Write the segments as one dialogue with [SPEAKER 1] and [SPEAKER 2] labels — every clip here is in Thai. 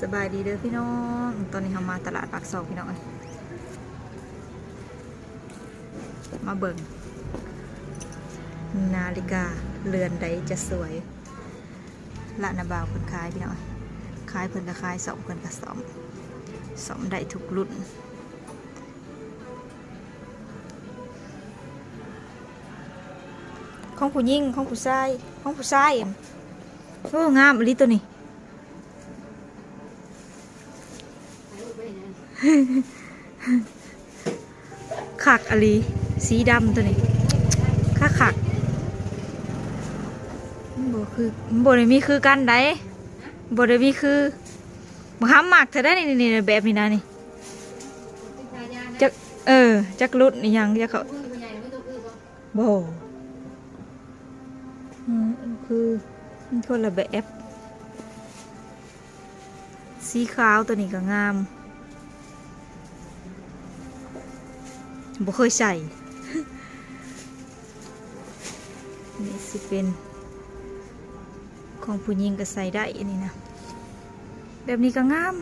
[SPEAKER 1] สบายดีเด้อพี่น้องตอนนี้เรามาตลาดปากซองพี่น้องมาเบิ่งนาฬิกาเรือนใดจะสวยละนาบาวคนขายพี่น้องขายเพิ่นก็ขายสองเพิ่นก็สองได้ทุกรุ่นของผู้หญิงของผู้ชายโอ้งามอีหลีตัวนี้ ขักอลีสีดำตัวนี้ขักบ่ได้มีคือกันได้บ่ได้มีคือบ่ห้ามหมักเธอได้นี่แบบนี้นะนี่จักจักรุ่นนี่ยังจักเขาบ่คือคนละแบบสีขาวตัวนี้ก็งามบ่เคยใส่ นี่สิเป็นของผู้หญิงก็ใส่ได้อันนี้นะแบบนี้ก็งาม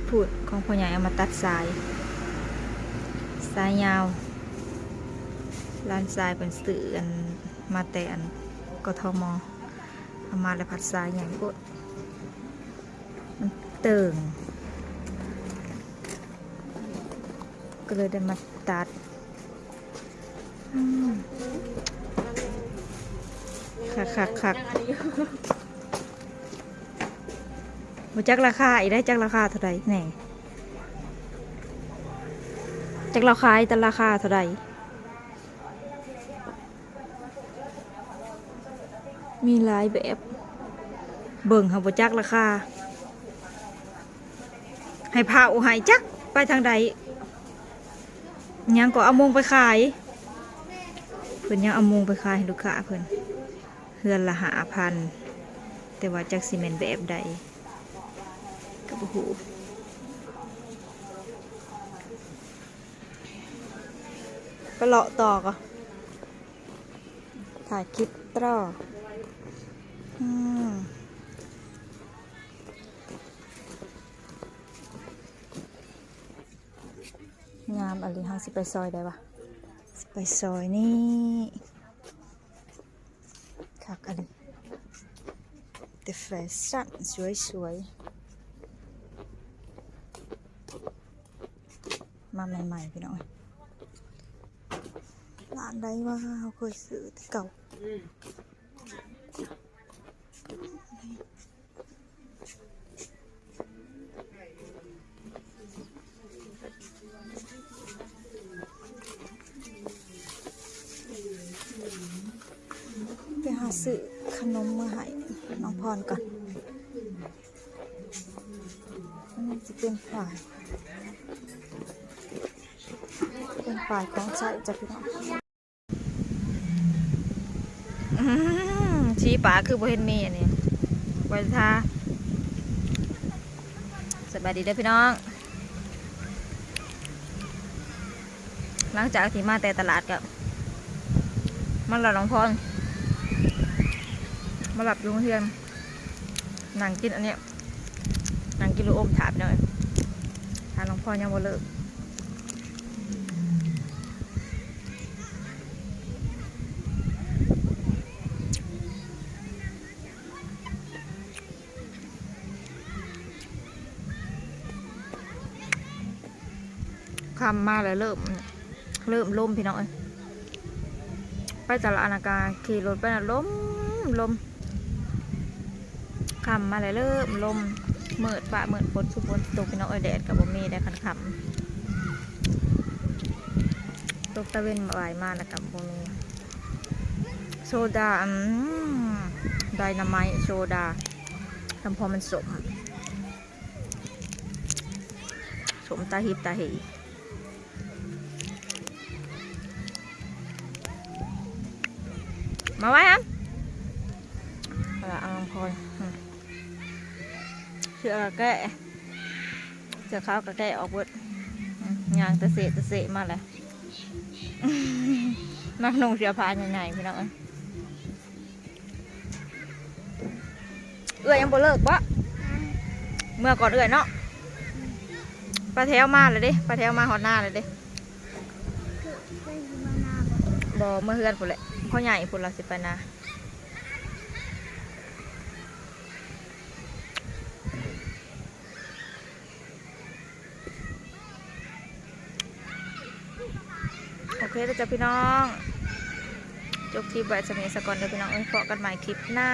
[SPEAKER 1] พูดของพ่อใหญ่เอามาตัดสายยาวร้านสายเป็นสื่ออันมาแต่อันกทมเอามาแล้วพัดสายอย่างกดมันเติ่งก็เลยได้มาตัดคักมาจักราคาอีกได้จักราคาเท่าไหร่แน่จักราคาแต่ราคาเท่าไหร่มีหลายแบบเบิ่งค่ะบ่จักราคาให้พาโอหายจักไปทางใดยังก็เอามงไปขายเพิ่นยังเอามงไปขายให้ลูกค้าเพิ่นเฮือนละ5,000แต่ว่าจักสิแม่นแบบใดก็บ่ฮู้ก็เลาะต่อก็ถ่ายคลิปต่องามอะไรห้างสิไปซอยได้ปะสิไปซอยนี่คักอะไรแต่แฟชั่นสวยๆมาใหม่ๆพี่น้องร้านใดว่าเขาเคยซื้อแต่เก่าไปหาซื้อขนมมาให้น้องพรก่อนอันนี้จะเป็นฝ่ายของใช้จ้ะพี่น้องชี้ป่าคือบ่เห็นมีอันนี้ไว้ท่าสบายดีเด้อพี่น้องหลังจากที่มาแต่ตลาดกับมาหลับน้องพรมาหลับยุงเทียนนั่งกินอันเนี้ยนั่งกินลูกอมถาบหน่อยทานน้องพรยังบ่เลิกคำมาเลยเริ่มลมพี่น้องไปตลาดนากาขี่รถไปน่ะลมคำมาเลยเริ่มลมเมิดฝนสุบนตกพี่น้องแดดกับบ่มีได้คันคำตกตะเวนบ่ายมาแล้วกับบ่มีโซดาไดนาไมต์โซดาทำพอมันสมตาหิบตาหีมาไว้ฮะเอาลองพอยเชือกแกะเชือกเขากระแกะออกเบิดยางตะเสะมาเลย มักนุ่งเสื้อผ้าใหญ่ๆพี่น้องเอื้อยยังบ่เลิกปะเมื่อก่อนเอื้อยเนาะปลาแถวมาเลยเด้ปลาแถวมาหอดหน้าเลยเด้บ่เมื่อเฮือนพุ่นแหละพ่อใหญ่พุ่นเราสิไปนาโอเคแล้วจ้ะพี่น้องจบคลิปไว้สมัยสก่อนเดี๋ยวพี่น้องเพาะกันใหม่คลิปหน้า